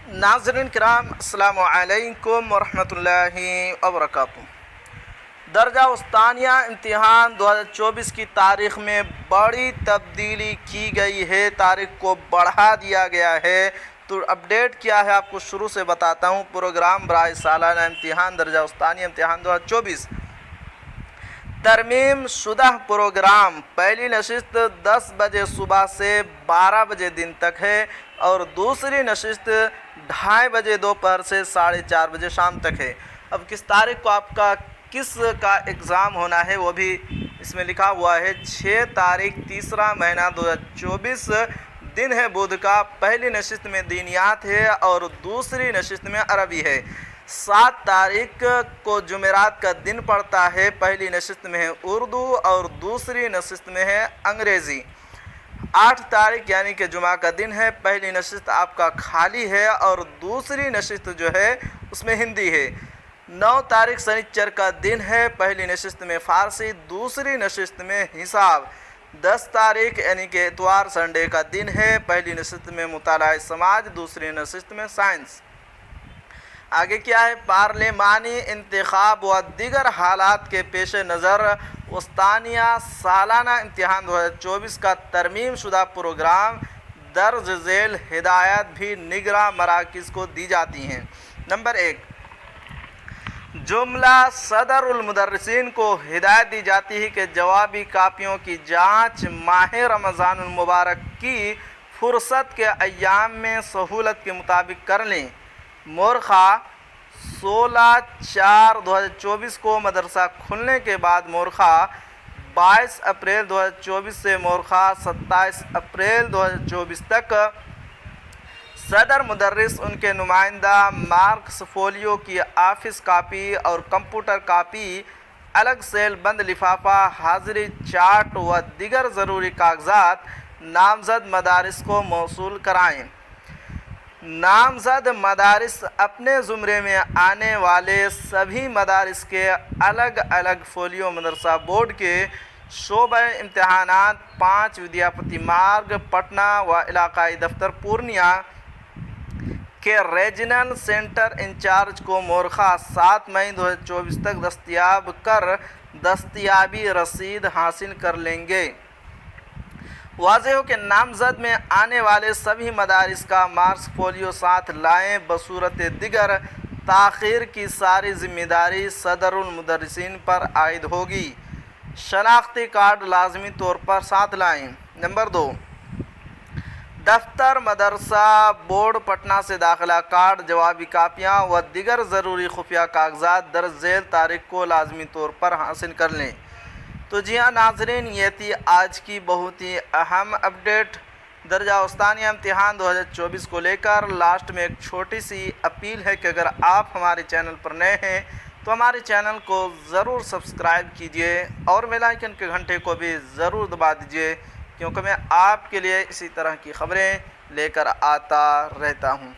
नाज़रीन किराम अस्सलामु अलैकुम वरहमतुल्लाहि वबरकातुहू। दर्जा उस्तानिया इम्तिहान 2024 की तारीख़ में बड़ी तब्दीली की गई है, तारीख़ को बढ़ा दिया गया है। तो अपडेट क्या है आपको शुरू से बताता हूँ। प्रोग्राम बराए सालाना इम्तिहान दर्जा उस्तानिया इम्तिहान 2024 तरमीम शुदा प्रोग्राम पहली नशिस्त 10 बजे सुबह से 12 बजे दिन तक है और दूसरी नशिस्त 2:30 बजे दोपहर से 4:30 बजे शाम तक है। अब किस तारीख को आपका किस का एग्ज़ाम होना है वो भी इसमें लिखा हुआ है। 6 तारीख तीसरा महीना 2024 दिन है बुध का। पहली नशिस्त में दीनियात है और दूसरी नशिस्त में अरबी है। 7 तारीख को जुमेरात का दिन पड़ता है। पहली नशिस्त में है उर्दू और दूसरी नशिस्त में है अंग्रेज़ी। 8 तारीख यानी कि जुमा का दिन है। पहली नशिस्त आपका खाली है और दूसरी नशिस्त जो है उसमें हिंदी है। 9 तारीख शनिचर का दिन है। पहली नशिस्त में फ़ारसी, दूसरी नशिस्त में हिसाब। 10 तारीख यानी कि इतवार संडे का दिन है। पहली नशिस्त में मुताला समाज, दूसरी नशिस्त में साइंस। आगे क्या है, पार्लिमानी इंतखाब व दीगर हालात के पेश नज़र उस्तानिया सालाना इम्तिहान 2024 का तरमीम शुदा प्रोग्राम दर्ज झेल हिदायत भी निगरां मराकिज़ को दी जाती हैं। नंबर 1, जुमला सदरुल मुदर्रिसीन को हिदायत दी जाती है कि जवाबी कापियों की जाँच माह रमज़ानुल मुबारक की फुर्सत के अय्याम में सहूलत के मुताबिक कर लें। मोरखा 16/4/2024 को मदरसा खुलने के बाद मोरखा 22 अप्रैल 2024 से मोरखा 27 अप्रैल 2024 तक सदर मुदर्रिस, उनके नुमाइंदा, मार्क्स फोलियो की ऑफिस कापी और कंप्यूटर कापी, अलग सेल बंद लिफाफा, हाजिरी चार्ट व दीगर ज़रूरी कागजात नामज़द मदारिस को मौसूल कराएँ। नामज़द मदारिस अपने ज़ुमरे में आने वाले सभी मदारिस के अलग अलग फोलियो मदरसा बोर्ड के शोबे इम्तिहानात 5 विद्यापति मार्ग पटना व इलाकाई दफ्तर पूर्णिया के रीजनल सेंटर इंचार्ज को मोरखा 7 मई 2024 तक दस्तयाब कर दस्तयाबी रसीद हासिल कर लेंगे। वाज़ेह हो कि नामज़द में आने वाले सभी मदारिस का मार्क्स फोलियो साथ लाएँ। बसूरत दिगर ताख़ीर की सारी ज़िम्मेदारी सदरुल मुदर्रिसीन पर आयद होगी। शनाख्ती कार्ड लाजमी तौर पर साथ लाएँ। नंबर 2, दफ्तर मदरसा बोर्ड पटना से दाखिला कार्ड, जवाबी कापियाँ व दिगर ज़रूरी खुफिया कागजात दर्ज झेल तारीख को लाजमी तौर पर हासिल कर लें। तो जी हाँ नाज़रीन, ये थी आज की बहुत ही अहम अपडेट दर्जा उस्तानिया इम्तिहान 2024 को लेकर। लास्ट में एक छोटी सी अपील है कि अगर आप हमारे चैनल पर नए हैं तो हमारे चैनल को ज़रूर सब्सक्राइब कीजिए और बेल आइकन के घंटे को भी ज़रूर दबा दीजिए, क्योंकि मैं आपके लिए इसी तरह की ख़बरें लेकर आता रहता हूँ।